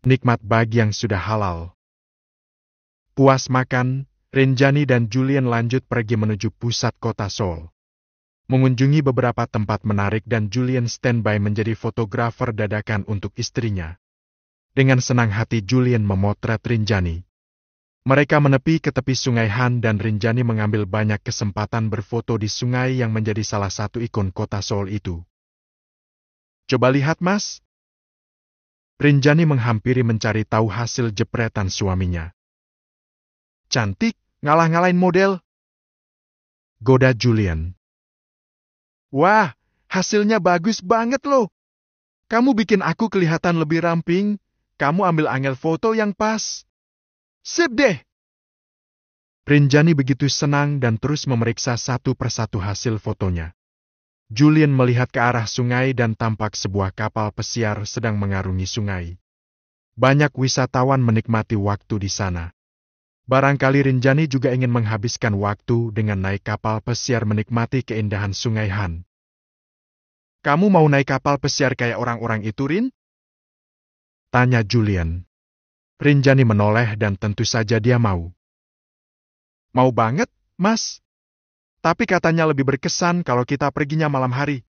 nikmat bagi yang sudah halal. Puas makan, Renjani dan Julian lanjut pergi menuju pusat kota Seoul. Mengunjungi beberapa tempat menarik dan Julian standby menjadi fotografer dadakan untuk istrinya. Dengan senang hati Julian memotret Renjani. Mereka menepi ke tepi sungai Han dan Renjani mengambil banyak kesempatan berfoto di sungai yang menjadi salah satu ikon kota Seoul itu. Coba lihat, Mas. Renjani menghampiri mencari tahu hasil jepretan suaminya. Cantik, ngalah-ngalahin model. Goda Julian. Wah, hasilnya bagus banget loh. Kamu bikin aku kelihatan lebih ramping. Kamu ambil angle foto yang pas. Sip deh. Renjani begitu senang dan terus memeriksa satu persatu hasil fotonya. Julian melihat ke arah sungai dan tampak sebuah kapal pesiar sedang mengarungi sungai. Banyak wisatawan menikmati waktu di sana. Barangkali Renjani juga ingin menghabiskan waktu dengan naik kapal pesiar menikmati keindahan sungai Han. Kamu mau naik kapal pesiar kayak orang-orang itu, Rin? Tanya Julian. Renjani menoleh dan tentu saja dia mau. Mau banget, Mas. Tapi katanya lebih berkesan kalau kita perginya malam hari.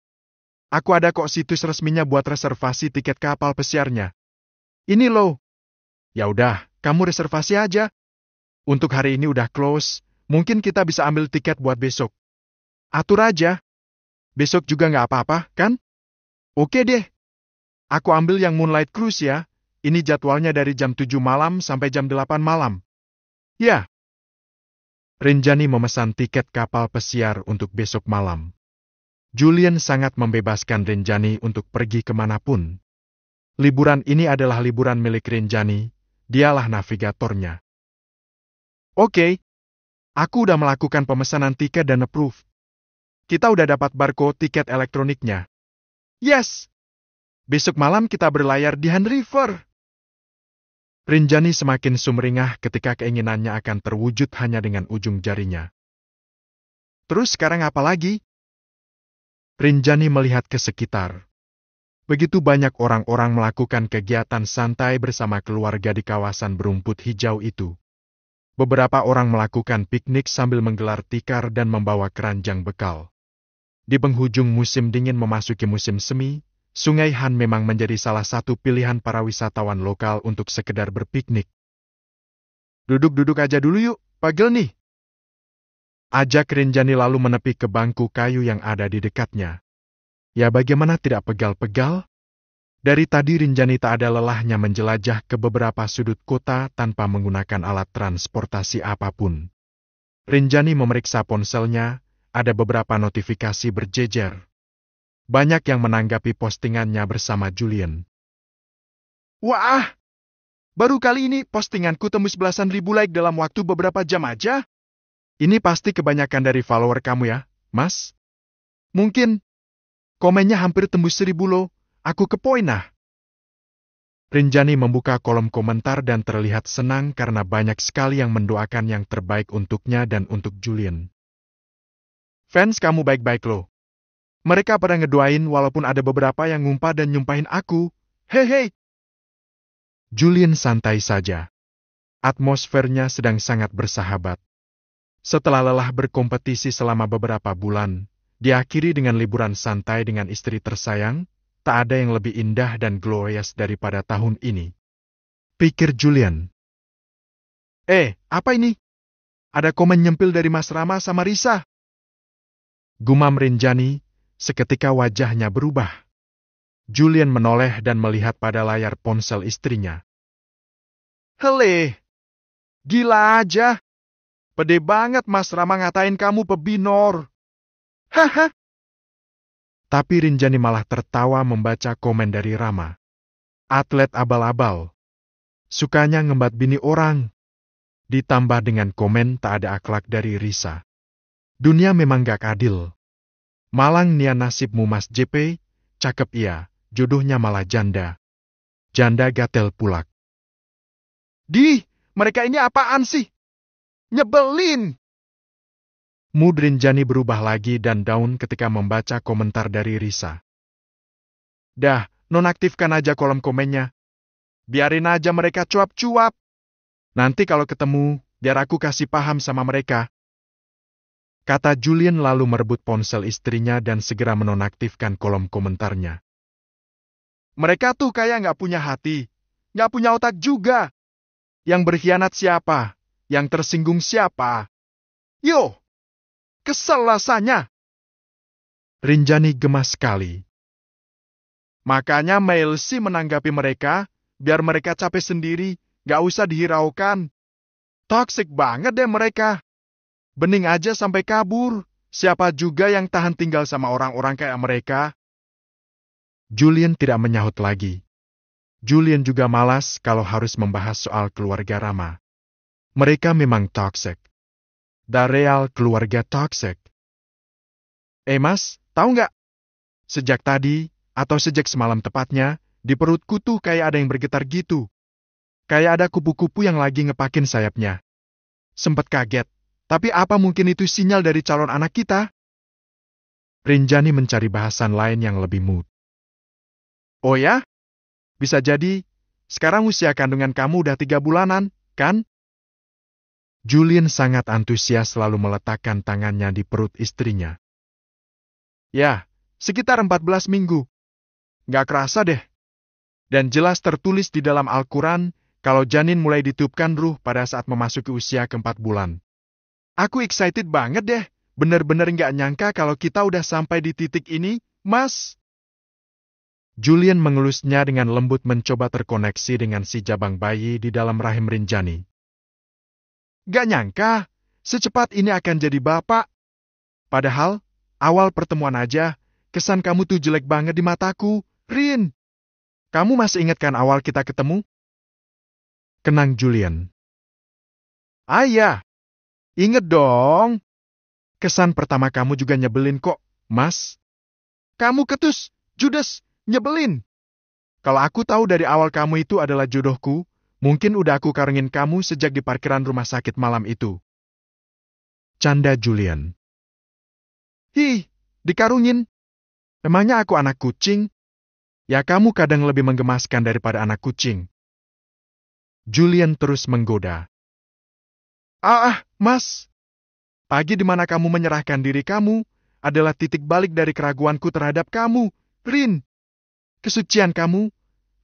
Aku ada kok situs resminya buat reservasi tiket kapal pesiarnya. Ini loh. Ya udah, kamu reservasi aja. Untuk hari ini udah close, mungkin kita bisa ambil tiket buat besok. Atur aja. Besok juga nggak apa-apa, kan? Oke deh. Aku ambil yang Moonlight Cruise ya. Ini jadwalnya dari jam 7 malam sampai jam 8 malam. Ya. Renjani memesan tiket kapal pesiar untuk besok malam. Julian sangat membebaskan Renjani untuk pergi kemanapun. Liburan ini adalah liburan milik Renjani, dialah navigatornya. Oke, aku udah melakukan pemesanan tiket dan approve. Kita udah dapat barcode tiket elektroniknya. Yes! Besok malam kita berlayar di Han River. Renjani semakin sumringah ketika keinginannya akan terwujud hanya dengan ujung jarinya. Terus sekarang apa lagi? Renjani melihat ke sekitar. Begitu banyak orang-orang melakukan kegiatan santai bersama keluarga di kawasan berumput hijau itu. Beberapa orang melakukan piknik sambil menggelar tikar dan membawa keranjang bekal. Di penghujung musim dingin memasuki musim semi, Sungai Han memang menjadi salah satu pilihan para wisatawan lokal untuk sekedar berpiknik. Duduk-duduk aja dulu yuk, pagel nih. Ajak Renjani lalu menepi ke bangku kayu yang ada di dekatnya. Ya bagaimana tidak pegal-pegal? Dari tadi Renjani tak ada lelahnya menjelajah ke beberapa sudut kota tanpa menggunakan alat transportasi apapun. Renjani memeriksa ponselnya, ada beberapa notifikasi berjejer. Banyak yang menanggapi postingannya bersama Julian. Wah! Baru kali ini postinganku tembus belasan ribu like dalam waktu beberapa jam aja. Ini pasti kebanyakan dari follower kamu ya, Mas? Mungkin. Komennya hampir tembus 1000 loh. Aku kepoin nah. Renjani membuka kolom komentar dan terlihat senang karena banyak sekali yang mendoakan yang terbaik untuknya dan untuk Julian. Fans kamu baik-baik loh. Mereka pada ngedoain walaupun ada beberapa yang ngumpah dan nyumpahin aku. Hehe. Julian santai saja. Atmosfernya sedang sangat bersahabat. Setelah lelah berkompetisi selama beberapa bulan, diakhiri dengan liburan santai dengan istri tersayang, tak ada yang lebih indah dan glorious daripada tahun ini. Pikir Julian. Apa ini? Ada komen nyempil dari Mas Rama sama Risa. Gumam Renjani. Seketika wajahnya berubah. Julian menoleh dan melihat pada layar ponsel istrinya. Hele, gila aja. Pede banget Mas Rama ngatain kamu pebinor. Haha. Tapi Renjani malah tertawa membaca komen dari Rama. Atlet abal-abal. Sukanya ngembat bini orang. Ditambah dengan komen tak ada akhlak dari Risa. Dunia memang gak adil. Malang nia nasibmu Mas JP, cakep iya, jodohnya malah janda. Janda gatel pulak. Mereka ini apaan sih? Nyebelin! Mood Renjani berubah lagi dan down ketika membaca komentar dari Risa. Dah, nonaktifkan aja kolom komennya. Biarin aja mereka cuap-cuap. Nanti kalau ketemu, biar aku kasih paham sama mereka. Kata Julian lalu merebut ponsel istrinya dan segera menonaktifkan kolom komentarnya. Mereka tuh kayak nggak punya hati, nggak punya otak juga. Yang berkhianat siapa? Yang tersinggung siapa? Yo, kesel rasanya. Rinjani gemas sekali. Makanya Mailsi menanggapi mereka, biar mereka capek sendiri, nggak usah dihiraukan. Toksik banget deh mereka. Bening aja sampai kabur. Siapa juga yang tahan tinggal sama orang-orang kayak mereka? Julian tidak menyahut lagi. Julian juga malas kalau harus membahas soal keluarga Rama. Mereka memang toksik. The real keluarga toksik. Mas, tahu nggak? Sejak tadi, atau sejak semalam tepatnya, di perutku tuh kayak ada yang bergetar gitu. Kayak ada kupu-kupu yang lagi ngepakin sayapnya. Sempet kaget, tapi apa mungkin itu sinyal dari calon anak kita? Rinjani mencari bahasan lain yang lebih mood. Oh ya? Bisa jadi, sekarang usia kandungan kamu udah 3 bulanan, kan? Julian sangat antusias lalu meletakkan tangannya di perut istrinya. Ya, sekitar 14 minggu. Nggak kerasa deh. Dan jelas tertulis di dalam Al-Quran, kalau janin mulai ditiupkan ruh pada saat memasuki usia ke-4 bulan. Aku excited banget deh, bener-bener nggak nyangka kalau kita udah sampai di titik ini, Mas. Julian mengelusnya dengan lembut mencoba terkoneksi dengan si jabang bayi di dalam rahim Rinjani. Gak nyangka, secepat ini akan jadi bapak. Padahal, awal pertemuan aja, kesan kamu tuh jelek banget di mataku, Rin. Kamu masih ingat kan awal kita ketemu? Kenang Julian. Iya, inget dong. Kesan pertama kamu juga nyebelin kok, Mas. Kamu ketus, judes, nyebelin. Kalau aku tahu dari awal kamu itu adalah jodohku, mungkin udah aku karungin kamu sejak di parkiran rumah sakit malam itu. Canda Julian. Hi, dikarungin. Emangnya aku anak kucing? Ya kamu kadang lebih menggemaskan daripada anak kucing. Julian terus menggoda. Mas. Pagi di mana kamu menyerahkan diri kamu adalah titik balik dari keraguanku terhadap kamu, Rin. Kesucian kamu,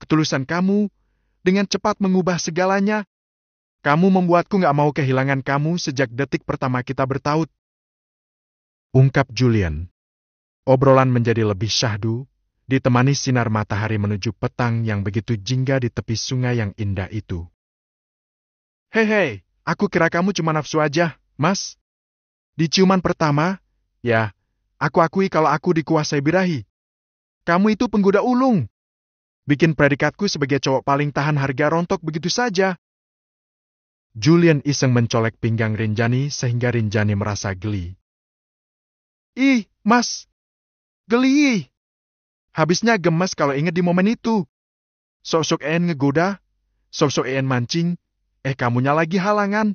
ketulusan kamu, dengan cepat mengubah segalanya. Kamu membuatku gak mau kehilangan kamu sejak detik pertama kita bertaut. Ungkap Julian. Obrolan menjadi lebih syahdu, ditemani sinar matahari menuju petang yang begitu jingga di tepi sungai yang indah itu. Hei, aku kira kamu cuma nafsu aja, Mas. Di ciuman pertama, ya, aku akui kalau aku dikuasai birahi. Kamu itu penggoda ulung. Bikin predikatku sebagai cowok paling tahan harga rontok begitu saja. Julian iseng mencolek pinggang Rinjani sehingga Rinjani merasa geli. Ih, Mas. Geli. Habisnya gemes kalau inget di momen itu. Sok-sok ngegoda, sok-sok mancing, kamunya lagi halangan.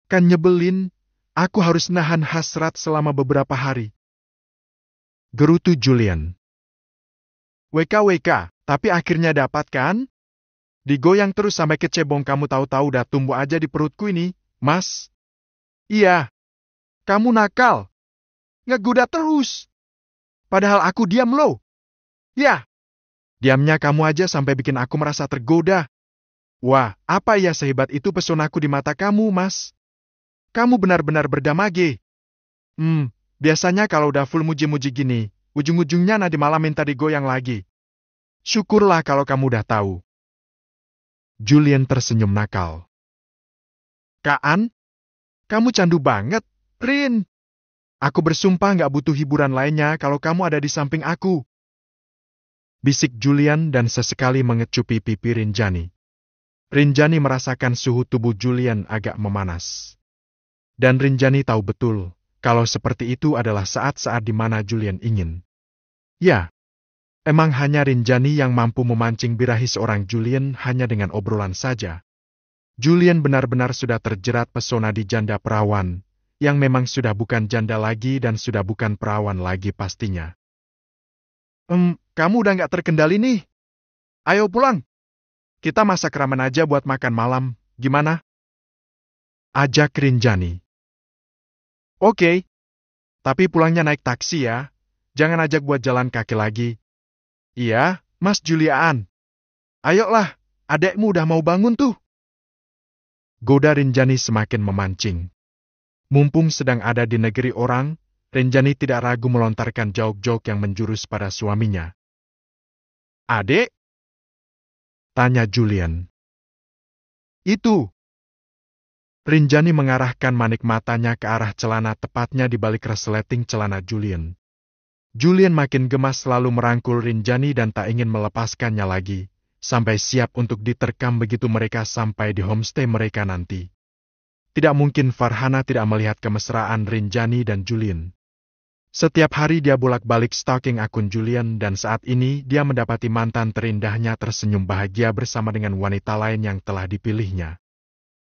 Kan nyebelin, aku harus nahan hasrat selama beberapa hari. Gerutu Julian. WKWK, tapi akhirnya dapat kan? Digoyang terus sampai kecebong kamu tahu-tahu udah tumbuh aja di perutku ini, Mas. Iya, kamu nakal. Ngegoda terus. Padahal aku diam loh. Ya, diamnya kamu aja sampai bikin aku merasa tergoda. Wah, apa ya sehebat itu pesonaku di mata kamu, Mas? Kamu benar-benar berdamage. Biasanya kalau udah full muji-muji gini, ujung-ujungnya nanti malam minta digoyang lagi. Syukurlah kalau kamu udah tahu. Julian tersenyum nakal. Kaan, kamu candu banget, Rin. Aku bersumpah gak butuh hiburan lainnya kalau kamu ada di samping aku. Bisik Julian dan sesekali mengecupi pipi Rinjani. Rinjani merasakan suhu tubuh Julian agak memanas. Dan Rinjani tahu betul kalau seperti itu adalah saat-saat di mana Julian ingin. Ya, emang hanya Rinjani yang mampu memancing birahi seorang Julian hanya dengan obrolan saja. Julian benar-benar sudah terjerat pesona di janda perawan, yang memang sudah bukan janda lagi dan sudah bukan perawan lagi pastinya. Kamu udah gak terkendali nih. Ayo pulang. Kita masak ramen aja buat makan malam, gimana? Ajak Rinjani. Oke, tapi pulangnya naik taksi ya. Jangan ajak buat jalan kaki lagi. Iya, Mas Juliaan. Ayolah, adekmu udah mau bangun tuh. Goda Rinjani semakin memancing. Mumpung sedang ada di negeri orang, Rinjani tidak ragu melontarkan jok-jok yang menjurus pada suaminya. Adek? Tanya Julian. Itu. Rinjani mengarahkan manik matanya ke arah celana tepatnya di balik resleting celana Julian. Julian makin gemas lalu merangkul Rinjani dan tak ingin melepaskannya lagi, sampai siap untuk diterkam begitu mereka sampai di homestay mereka nanti. Tidak mungkin Farhana tidak melihat kemesraan Rinjani dan Julian. Setiap hari dia bolak-balik stalking akun Julian dan saat ini dia mendapati mantan terindahnya tersenyum bahagia bersama dengan wanita lain yang telah dipilihnya.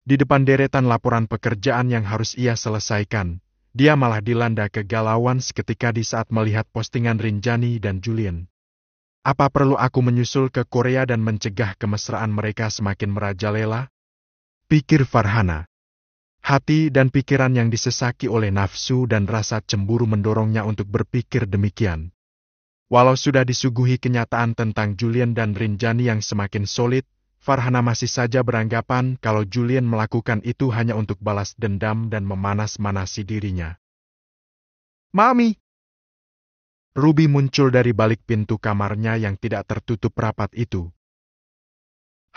Di depan deretan laporan pekerjaan yang harus ia selesaikan, dia malah dilanda kegalauan seketika di saat melihat postingan Rinjani dan Julian. Apa perlu aku menyusul ke Korea dan mencegah kemesraan mereka semakin merajalela? Pikir Farhana. Hati dan pikiran yang disesaki oleh nafsu dan rasa cemburu mendorongnya untuk berpikir demikian. Walau sudah disuguhi kenyataan tentang Julian dan Rinjani yang semakin solid, Farhana masih saja beranggapan kalau Julian melakukan itu hanya untuk balas dendam dan memanas-manasi dirinya. Mami! Ruby muncul dari balik pintu kamarnya yang tidak tertutup rapat itu.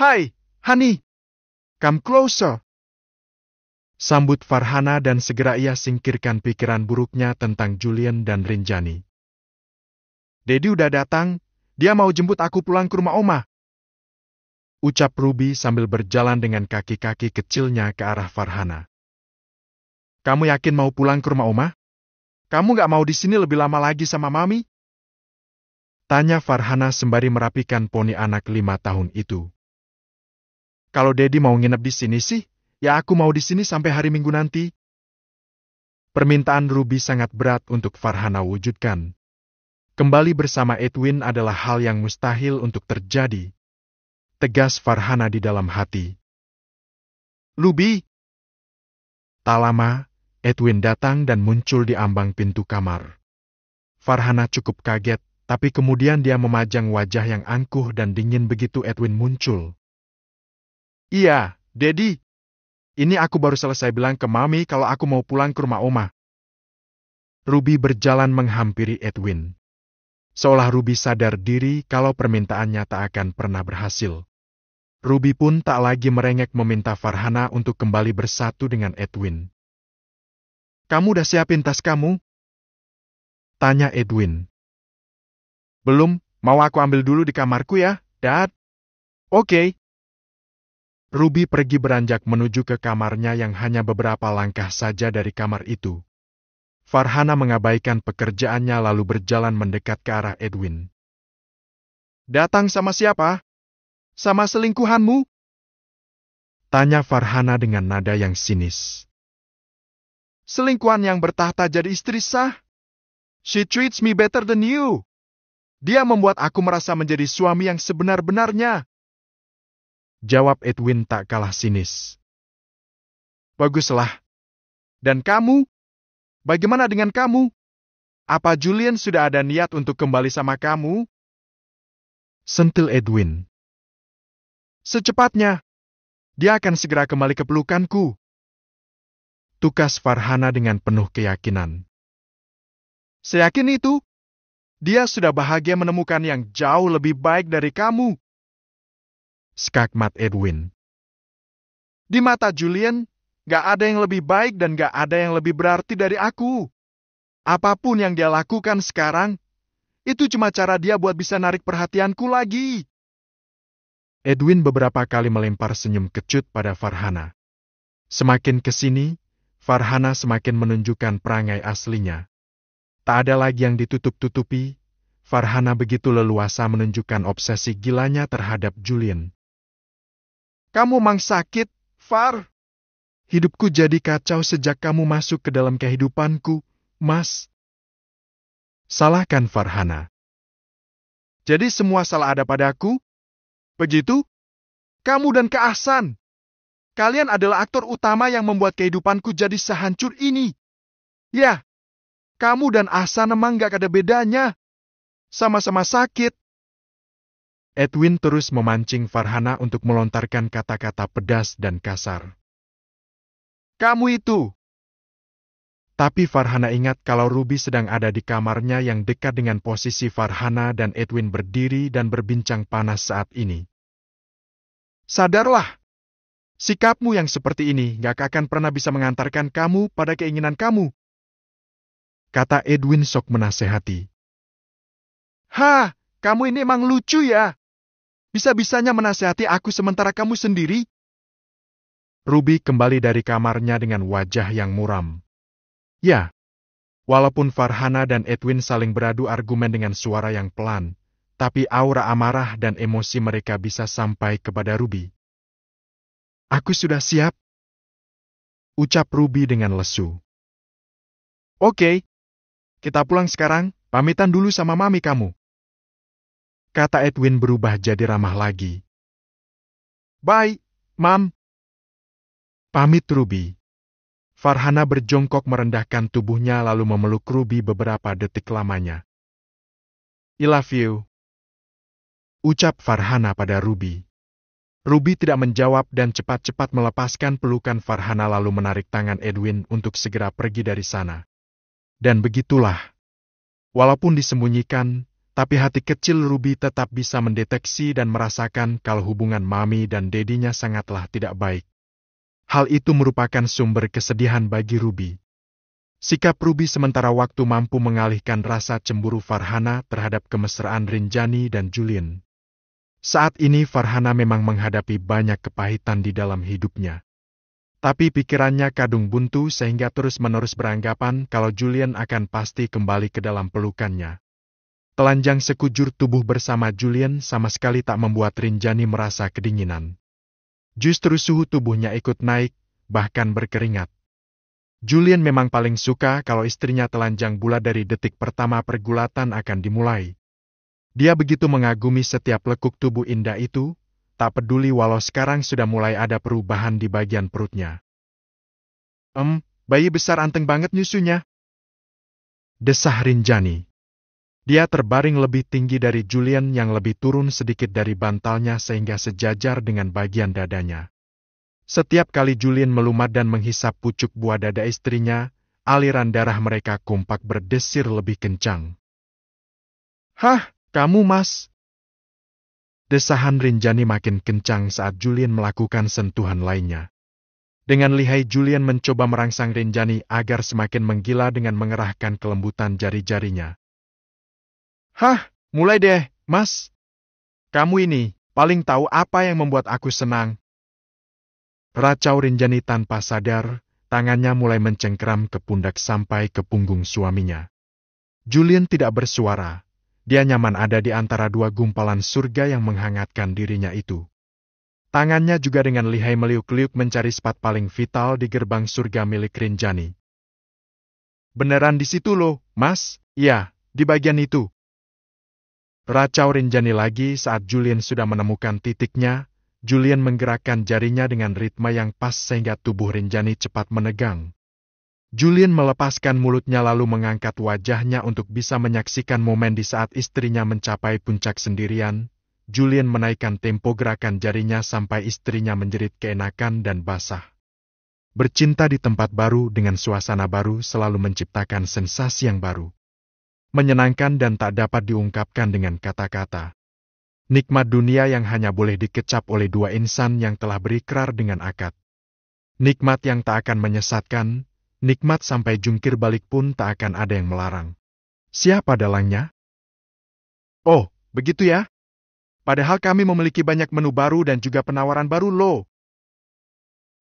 Hai, honey! Come closer! Sambut Farhana dan segera ia singkirkan pikiran buruknya tentang Julian dan Rinjani. Dedi udah datang, dia mau jemput aku pulang ke rumah Oma. Ucap Ruby sambil berjalan dengan kaki-kaki kecilnya ke arah Farhana. Kamu yakin mau pulang ke rumah Oma? Kamu gak mau di sini lebih lama lagi sama Mami? Tanya Farhana sembari merapikan poni anak 5 tahun itu. Kalau Dedi mau nginep di sini sih, ya aku mau di sini sampai hari Minggu nanti. Permintaan Ruby sangat berat untuk Farhana wujudkan. Kembali bersama Edwin adalah hal yang mustahil untuk terjadi. Tegas Farhana di dalam hati. Ruby! Tak lama, Edwin datang dan muncul di ambang pintu kamar. Farhana cukup kaget, tapi kemudian dia memajang wajah yang angkuh dan dingin begitu Edwin muncul. Iya, Dedi. Ini aku baru selesai bilang ke Mami kalau aku mau pulang ke rumah Oma. Ruby berjalan menghampiri Edwin. Seolah Ruby sadar diri kalau permintaannya tak akan pernah berhasil. Ruby pun tak lagi merengek meminta Farhana untuk kembali bersatu dengan Edwin. Kamu udah siapin tas kamu? Tanya Edwin. Belum, mau aku ambil dulu di kamarku ya, Dad? Oke. Ruby pergi beranjak menuju ke kamarnya yang hanya beberapa langkah saja dari kamar itu. Farhana mengabaikan pekerjaannya lalu berjalan mendekat ke arah Edwin. Datang sama siapa? Sama selingkuhanmu? Tanya Farhana dengan nada yang sinis. Selingkuhan yang bertahta jadi istri sah? She treats me better than you. Dia membuat aku merasa menjadi suami yang sebenar-benarnya. Jawab Edwin tak kalah sinis. Baguslah. Dan kamu? Bagaimana dengan kamu? Apa Julian sudah ada niat untuk kembali sama kamu? Sentil Edwin. Secepatnya. Dia akan segera kembali ke pelukanku. Tukas Farhana dengan penuh keyakinan. Seyakin itu? Dia sudah bahagia menemukan yang jauh lebih baik dari kamu. Skakmat Edwin. Di mata Julian, gak ada yang lebih baik dan gak ada yang lebih berarti dari aku. Apapun yang dia lakukan sekarang, itu cuma cara dia buat bisa narik perhatianku lagi. Edwin beberapa kali melempar senyum kecut pada Farhana. Semakin kesini, Farhana semakin menunjukkan perangai aslinya. Tak ada lagi yang ditutup-tutupi, Farhana begitu leluasa menunjukkan obsesi gilanya terhadap Julian. Kamu mang sakit, Far. Hidupku jadi kacau sejak kamu masuk ke dalam kehidupanku, Mas. Salahkan Farhana. Jadi semua salah ada padaku? Begitu? Kamu dan Kak Ahsan. Kalian adalah aktor utama yang membuat kehidupanku jadi sehancur ini. Ya, kamu dan Ahsan emang gak ada bedanya. Sama-sama sakit. Edwin terus memancing Farhana untuk melontarkan kata-kata pedas dan kasar. Kamu itu. Tapi Farhana ingat kalau Ruby sedang ada di kamarnya yang dekat dengan posisi Farhana dan Edwin berdiri dan berbincang panas saat ini. Sadarlah. Sikapmu yang seperti ini gak akan pernah bisa mengantarkan kamu pada keinginan kamu. Kata Edwin sok menasehati. Hah, kamu ini emang lucu ya. Bisa-bisanya menasehati aku sementara kamu sendiri. Ruby kembali dari kamarnya dengan wajah yang muram. Ya, walaupun Farhana dan Edwin saling beradu argumen dengan suara yang pelan, tapi aura amarah dan emosi mereka bisa sampai kepada Ruby. Aku sudah siap. Ucap Ruby dengan lesu. Oke. Kita pulang sekarang, pamitan dulu sama mami kamu. Kata Edwin berubah jadi ramah lagi. Bye, Mam. Pamit Ruby. Farhana berjongkok merendahkan tubuhnya lalu memeluk Ruby beberapa detik lamanya. I love you. Ucap Farhana pada Ruby. Ruby tidak menjawab dan cepat-cepat melepaskan pelukan Farhana lalu menarik tangan Edwin untuk segera pergi dari sana. Dan begitulah. Walaupun disembunyikan, tapi hati kecil Ruby tetap bisa mendeteksi dan merasakan kalau hubungan Mami dan Dedinya sangatlah tidak baik. Hal itu merupakan sumber kesedihan bagi Ruby. Sikap Ruby sementara waktu mampu mengalihkan rasa cemburu Farhana terhadap kemesraan Rinjani dan Julian. Saat ini Farhana memang menghadapi banyak kepahitan di dalam hidupnya. Tapi pikirannya kadung buntu sehingga terus-menerus beranggapan kalau Julian akan pasti kembali ke dalam pelukannya. Telanjang sekujur tubuh bersama Julian sama sekali tak membuat Rinjani merasa kedinginan. Justru suhu tubuhnya ikut naik, bahkan berkeringat. Julian memang paling suka kalau istrinya telanjang bulat dari detik pertama pergulatan akan dimulai. Dia begitu mengagumi setiap lekuk tubuh indah itu, tak peduli walau sekarang sudah mulai ada perubahan di bagian perutnya. Bayi besar anteng banget nyusunya. Desah Rinjani. Dia terbaring lebih tinggi dari Julian yang lebih turun sedikit dari bantalnya sehingga sejajar dengan bagian dadanya. Setiap kali Julian melumat dan menghisap pucuk buah dada istrinya, aliran darah mereka kompak berdesir lebih kencang. Hah, kamu Mas? Desahan Rinjani makin kencang saat Julian melakukan sentuhan lainnya. Dengan lihai Julian mencoba merangsang Rinjani agar semakin menggila dengan mengerahkan kelembutan jari-jarinya. Hah, mulai deh, Mas. Kamu ini paling tahu apa yang membuat aku senang. Racau Rinjani tanpa sadar, tangannya mulai mencengkeram ke pundak sampai ke punggung suaminya. Julian tidak bersuara. Dia nyaman ada di antara dua gumpalan surga yang menghangatkan dirinya itu. Tangannya juga dengan lihai meliuk-liuk mencari spot paling vital di gerbang surga milik Rinjani. Beneran di situ loh, Mas? Iya, di bagian itu. Racau Rinjani lagi saat Julian sudah menemukan titiknya. Julian menggerakkan jarinya dengan ritme yang pas sehingga tubuh Rinjani cepat menegang. Julian melepaskan mulutnya lalu mengangkat wajahnya untuk bisa menyaksikan momen di saat istrinya mencapai puncak sendirian. Julian menaikkan tempo gerakan jarinya sampai istrinya menjerit keenakan dan basah. Bercinta di tempat baru dengan suasana baru selalu menciptakan sensasi yang baru. Menyenangkan dan tak dapat diungkapkan dengan kata-kata. Nikmat dunia yang hanya boleh dikecap oleh dua insan yang telah berikrar dengan akad. Nikmat yang tak akan menyesatkan. Nikmat sampai jungkir balik pun tak akan ada yang melarang. Siapa dalangnya? Oh, begitu ya? Padahal kami memiliki banyak menu baru dan juga penawaran baru loh.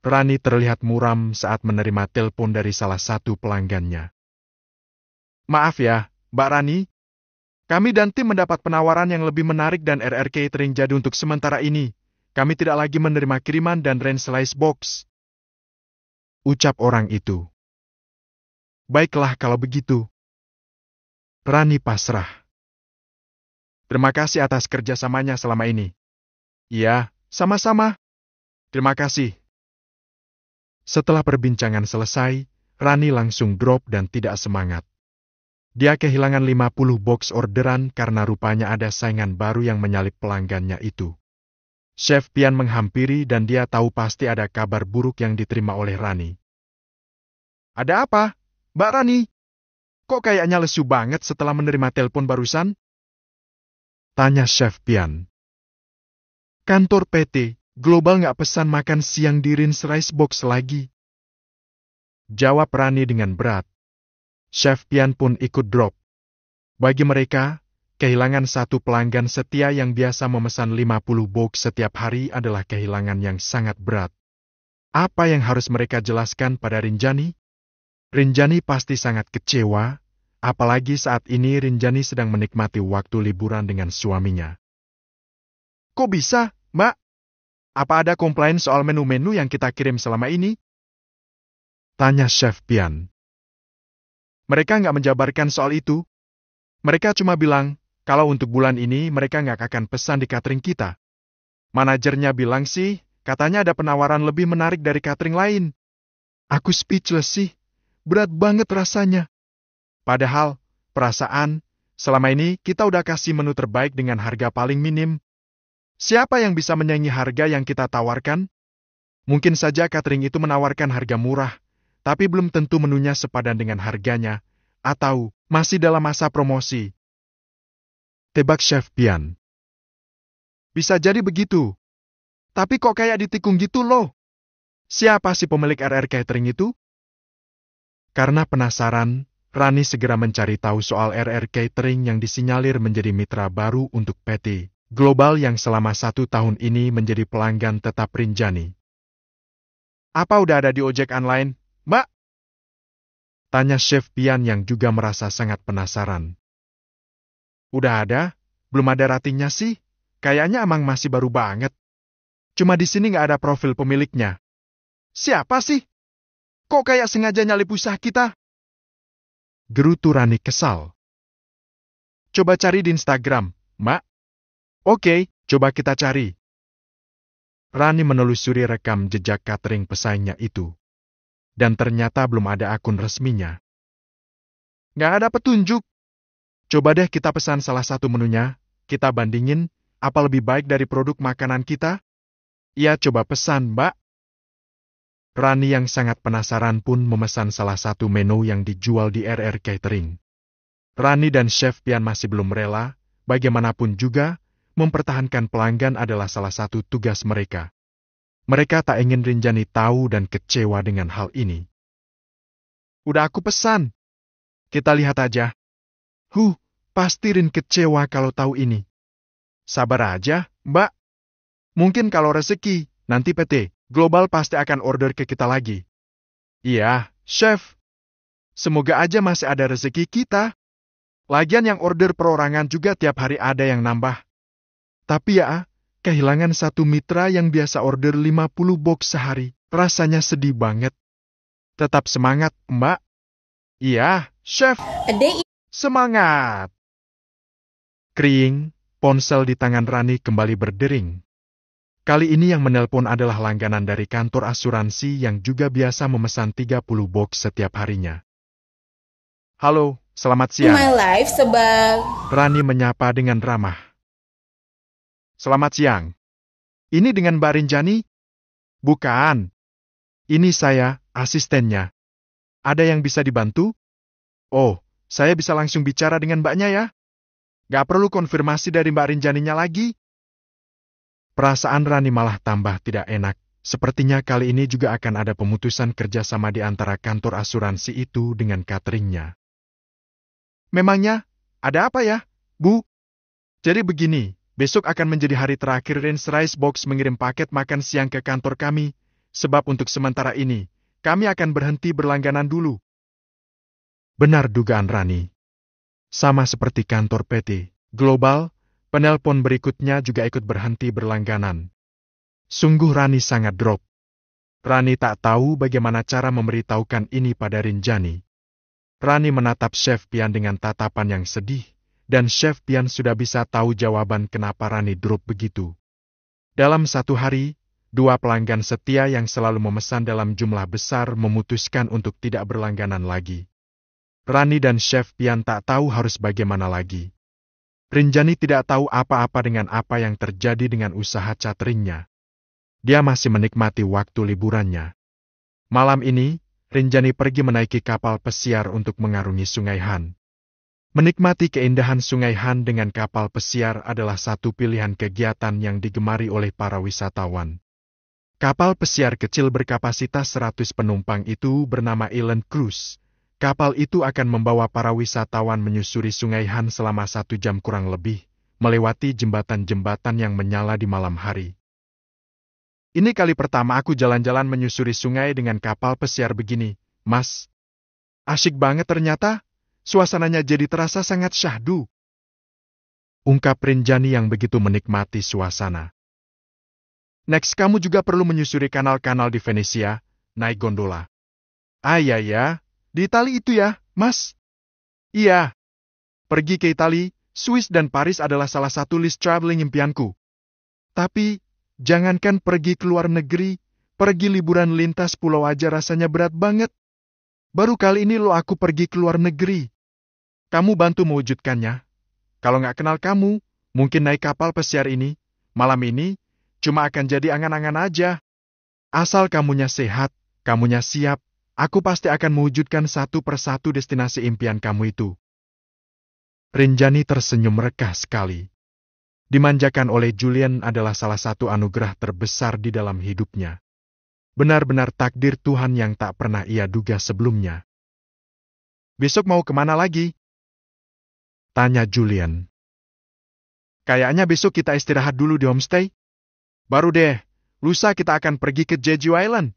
Rani terlihat muram saat menerima telepon dari salah satu pelanggannya. Maaf ya, Mbak Rani. Kami dan tim mendapat penawaran yang lebih menarik dan RRQ catering jadi untuk sementara ini. Kami tidak lagi menerima kiriman dan range slice box. Ucap orang itu. Baiklah kalau begitu. Rani pasrah. Terima kasih atas kerjasamanya selama ini. Iya, Sama-sama. Terima kasih. Setelah perbincangan selesai, Rani langsung drop dan tidak semangat. Dia kehilangan 50 box orderan karena rupanya ada saingan baru yang menyalip pelanggannya itu. Chef Pian menghampiri dan dia tahu pasti ada kabar buruk yang diterima oleh Rani. Ada apa, Mbak Rani? Kok kayaknya lesu banget setelah menerima telepon barusan? Tanya Chef Pian. Kantor PT Global nggak pesan makan siang di Rins Rice Box lagi. Jawab Rani dengan berat. Chef Pian pun ikut drop. Bagi mereka, kehilangan satu pelanggan setia yang biasa memesan 50 box setiap hari adalah kehilangan yang sangat berat. Apa yang harus mereka jelaskan pada Rinjani? Rinjani pasti sangat kecewa, apalagi saat ini Rinjani sedang menikmati waktu liburan dengan suaminya. Kok bisa, Mbak? Apa ada komplain soal menu-menu yang kita kirim selama ini? Tanya Chef Pian. Mereka nggak menjabarkan soal itu. Mereka cuma bilang, kalau untuk bulan ini mereka nggak akan pesan di catering kita. Manajernya bilang sih, katanya ada penawaran lebih menarik dari catering lain. Aku speechless sih. Berat banget rasanya. Padahal, perasaan, selama ini kita udah kasih menu terbaik dengan harga paling minim. Siapa yang bisa menyaingi harga yang kita tawarkan? Mungkin saja catering itu menawarkan harga murah, tapi belum tentu menunya sepadan dengan harganya, atau masih dalam masa promosi. Tebak Chef Pian. Bisa jadi begitu. Tapi kok kayak ditikung gitu loh. Siapa sih pemilik RR Catering itu? Karena penasaran, Rani segera mencari tahu soal RR Catering yang disinyalir menjadi mitra baru untuk PT Global yang selama 1 tahun ini menjadi pelanggan tetap Rinjani. Apa udah ada di ojek online, Mbak? Tanya Chef Pian yang juga merasa sangat penasaran. Udah ada? Belum ada ratingnya sih. Kayaknya emang masih baru banget. Cuma di sini nggak ada profil pemiliknya. Siapa sih? Kok kayak sengaja nyalip usaha kita? Gerutu Rani kesal. Coba cari di Instagram, Mbak. Oke, coba kita cari. Rani menelusuri rekam jejak catering pesaingnya itu. Dan ternyata belum ada akun resminya. Nggak ada petunjuk. Coba deh kita pesan salah satu menunya, kita bandingin, apa lebih baik dari produk makanan kita? Iya, coba pesan, Mbak. Rani yang sangat penasaran pun memesan salah satu menu yang dijual di RR Catering. Rani dan Chef Pian masih belum rela, bagaimanapun juga, mempertahankan pelanggan adalah salah satu tugas mereka. Mereka tak ingin Rinjani tahu dan kecewa dengan hal ini. Udah aku pesan. Kita lihat aja. Pasti Rin kecewa kalau tahu ini. Sabar aja, Mbak. Mungkin kalau rezeki, nanti PT Global pasti akan order ke kita lagi. Iya, Chef. Semoga aja masih ada rezeki kita. Lagian yang order perorangan juga tiap hari ada yang nambah. Tapi ya, kehilangan satu mitra yang biasa order 50 box sehari. Rasanya sedih banget. Tetap semangat, Mbak. Iya, Chef. Semangat. Kriing, ponsel di tangan Rani kembali berdering. Kali ini yang menelpon adalah langganan dari kantor asuransi yang juga biasa memesan 30 box setiap harinya. Halo, selamat siang. My life, Sebang. Rani menyapa dengan ramah. Selamat siang. Ini dengan Mbak Rinjani? Bukan. Ini saya, asistennya. Ada yang bisa dibantu? Oh, saya bisa langsung bicara dengan mbaknya ya? Gak perlu konfirmasi dari Mbak Rinjaninya lagi? Perasaan Rani malah tambah tidak enak. Sepertinya kali ini juga akan ada pemutusan kerjasama di antara kantor asuransi itu dengan cateringnya. Memangnya, ada apa ya, Bu? Jadi begini, besok akan menjadi hari terakhir Rins Rice Box mengirim paket makan siang ke kantor kami, sebab untuk sementara ini, kami akan berhenti berlangganan dulu. Benar dugaan Rani. Sama seperti kantor PT Global, penelpon berikutnya juga ikut berhenti berlangganan. Sungguh Rani sangat drop. Rani tak tahu bagaimana cara memberitahukan ini pada Rinjani. Rani menatap Chef Pian dengan tatapan yang sedih, dan Chef Pian sudah bisa tahu jawaban kenapa Rani drop begitu. Dalam satu hari, dua pelanggan setia yang selalu memesan dalam jumlah besar memutuskan untuk tidak berlangganan lagi. Rani dan Chef Pian tak tahu harus bagaimana lagi. Rinjani tidak tahu apa-apa dengan apa yang terjadi dengan usaha cateringnya. Dia masih menikmati waktu liburannya. Malam ini, Rinjani pergi menaiki kapal pesiar untuk mengarungi Sungai Han. Menikmati keindahan Sungai Han dengan kapal pesiar adalah satu pilihan kegiatan yang digemari oleh para wisatawan. Kapal pesiar kecil berkapasitas 100 penumpang itu bernama Island Cruise. Kapal itu akan membawa para wisatawan menyusuri Sungai Han selama 1 jam kurang lebih, melewati jembatan-jembatan yang menyala di malam hari. Ini kali pertama aku jalan-jalan menyusuri sungai dengan kapal pesiar begini, Mas. Asyik banget ternyata. Suasananya jadi terasa sangat syahdu. Ungkap Rinjani yang begitu menikmati suasana. Next kamu juga perlu menyusuri kanal-kanal di Venesia, naik gondola. Ah ya, di Itali itu ya, Mas? Iya. Pergi ke Itali, Swiss dan Paris adalah salah satu list traveling impianku. Tapi, jangankan pergi ke luar negeri, pergi liburan lintas pulau aja rasanya berat banget. Baru kali ini aku pergi ke luar negeri. Kamu bantu mewujudkannya. Kalau nggak kenal kamu, mungkin naik kapal pesiar ini, malam ini, cuma akan jadi angan-angan aja. Asal kamunya sehat, kamunya siap, aku pasti akan mewujudkan satu persatu destinasi impian kamu itu. Rinjani tersenyum rekah sekali. Dimanjakan oleh Julian adalah salah satu anugerah terbesar di dalam hidupnya. Benar-benar takdir Tuhan yang tak pernah ia duga sebelumnya. Besok mau kemana lagi? Tanya Julian. Kayaknya besok kita istirahat dulu di homestay. Baru deh, lusa kita akan pergi ke Jeju Island.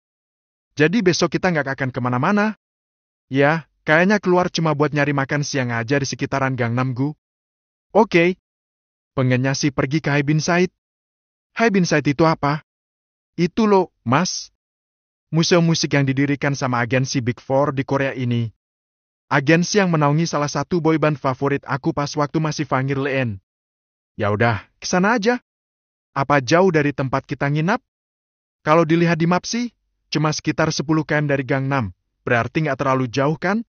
Jadi besok kita nggak akan kemana-mana. Ya, kayaknya keluar cuma buat nyari makan siang aja di sekitaran Gangnam-gu. Oke. Pengennya sih pergi ke Hai Bin Said. Hai Bin Said itu apa? Itu loh, Mas. Museum musik yang didirikan sama agensi Big Four di Korea ini. Agensi yang menaungi salah satu boyband favorit aku pas waktu masih Fangir Leen. Ya udah, kesana aja. Apa jauh dari tempat kita nginap? Kalau dilihat di map sih, cuma sekitar 10 km dari Gangnam. Berarti nggak terlalu jauh kan?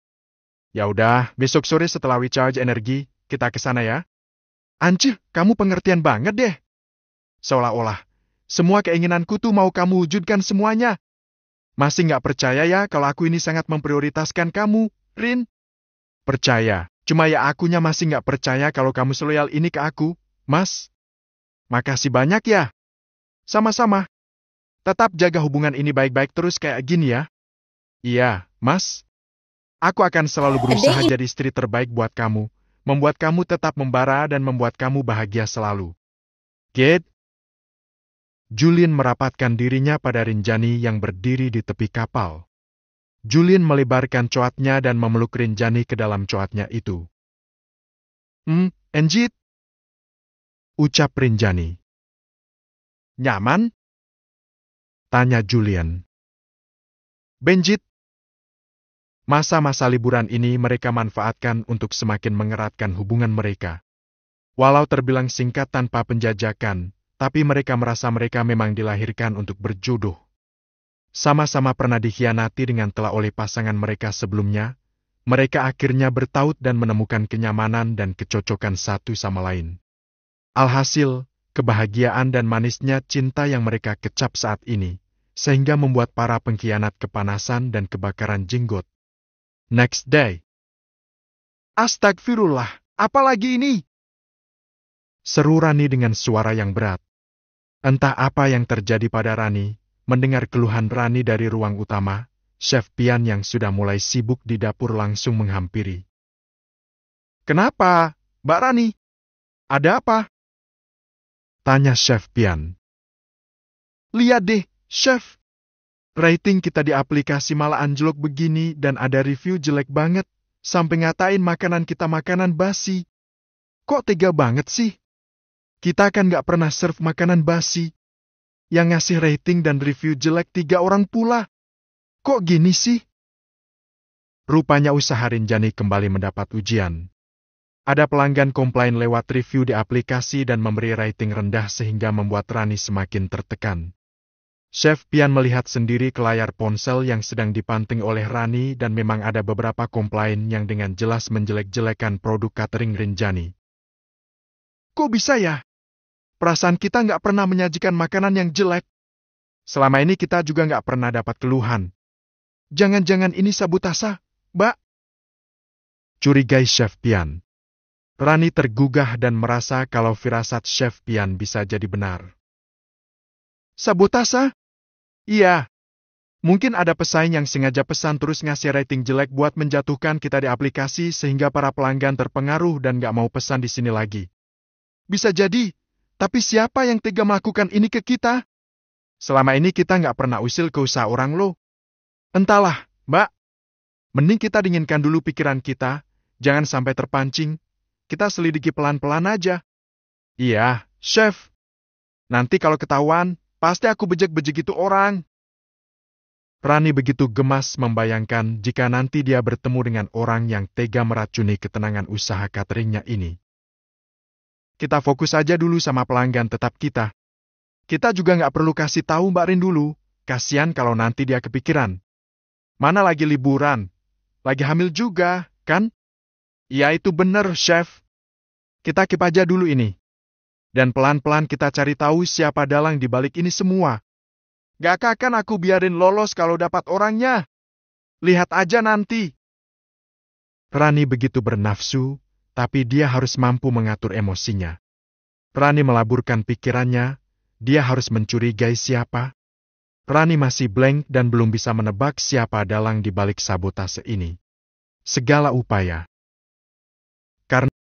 Ya udah, besok sore setelah we charge energi, kita kesana ya. Ancih, kamu pengertian banget deh. Seolah-olah, semua keinginanku tuh mau kamu wujudkan semuanya. Masih nggak percaya ya kalau aku ini sangat memprioritaskan kamu, Rin? Percaya, cuma ya akunya masih nggak percaya kalau kamu seloyal ini ke aku, Mas. Makasih banyak ya. Sama-sama. Tetap jaga hubungan ini baik-baik terus kayak gini ya. Iya, Mas. Aku akan selalu berusaha jadi istri terbaik buat kamu, membuat kamu tetap membara dan membuat kamu bahagia selalu. Get? Julian merapatkan dirinya pada Rinjani yang berdiri di tepi kapal. Julian melebarkan coatnya dan memeluk Rinjani ke dalam coatnya itu. Enjit? Ucap Rinjani. Nyaman? Tanya Julian. Benjit. Masa-masa liburan ini mereka manfaatkan untuk semakin mengeratkan hubungan mereka. Walau terbilang singkat tanpa penjajakan, tapi mereka merasa mereka memang dilahirkan untuk berjodoh. Sama-sama pernah dikhianati dengan telah oleh pasangan mereka sebelumnya, mereka akhirnya bertaut dan menemukan kenyamanan dan kecocokan satu sama lain. Alhasil, kebahagiaan dan manisnya cinta yang mereka kecap saat ini, sehingga membuat para pengkhianat kepanasan dan kebakaran jenggot. Next day. Astagfirullah, apalagi ini? Seru Rani dengan suara yang berat. Entah apa yang terjadi pada Rani. Mendengar keluhan Rani dari ruang utama, Chef Pian yang sudah mulai sibuk di dapur langsung menghampiri. Kenapa, Mbak Rani? Ada apa? Tanya Chef Pian. Lihat deh, Chef. Rating kita di aplikasi malah anjlok begini dan ada review jelek banget, sampai ngatain makanan kita makanan basi. Kok tega banget sih? Kita kan nggak pernah serve makanan basi. Yang ngasih rating dan review jelek 3 orang pula. Kok gini sih? Rupanya usaha Rinjani kembali mendapat ujian. Ada pelanggan komplain lewat review di aplikasi dan memberi rating rendah sehingga membuat Rani semakin tertekan. Chef Pian melihat sendiri ke layar ponsel yang sedang dipanting oleh Rani dan memang ada beberapa komplain yang dengan jelas menjelek-jelekan produk catering Renjani. Kok bisa ya? Perasaan kita nggak pernah menyajikan makanan yang jelek. Selama ini kita juga nggak pernah dapat keluhan. Jangan-jangan ini sabotase, Mbak? Curigai Chef Pian. Rani tergugah dan merasa kalau firasat Chef Pian bisa jadi benar. Sabotase? Iya. Mungkin ada pesaing yang sengaja pesan terus ngasih rating jelek buat menjatuhkan kita di aplikasi sehingga para pelanggan terpengaruh dan nggak mau pesan di sini lagi. Bisa jadi, tapi siapa yang tega melakukan ini ke kita? Selama ini kita nggak pernah usil ke usaha orang lo. Entahlah, Mbak. Mending kita dinginkan dulu pikiran kita, jangan sampai terpancing. Kita selidiki pelan-pelan aja. Iya, Chef. Nanti kalau ketahuan, pasti aku bejek-bejek itu orang. Rani begitu gemas membayangkan jika nanti dia bertemu dengan orang yang tega meracuni ketenangan usaha cateringnya ini. Kita fokus aja dulu sama pelanggan tetap kita. Kita juga nggak perlu kasih tahu Mbak Rin dulu, kasihan kalau nanti dia kepikiran. Mana lagi liburan? Lagi hamil juga, kan? Ya itu bener, Chef. Kita keep aja dulu ini. Dan pelan-pelan kita cari tahu siapa dalang di balik ini semua. Gak akan aku biarin lolos kalau dapat orangnya. Lihat aja nanti. Rani begitu bernafsu, tapi dia harus mampu mengatur emosinya. Rani melaburkan pikirannya, dia harus mencurigai siapa. Rani masih blank dan belum bisa menebak siapa dalang di balik sabotase ini. Segala upaya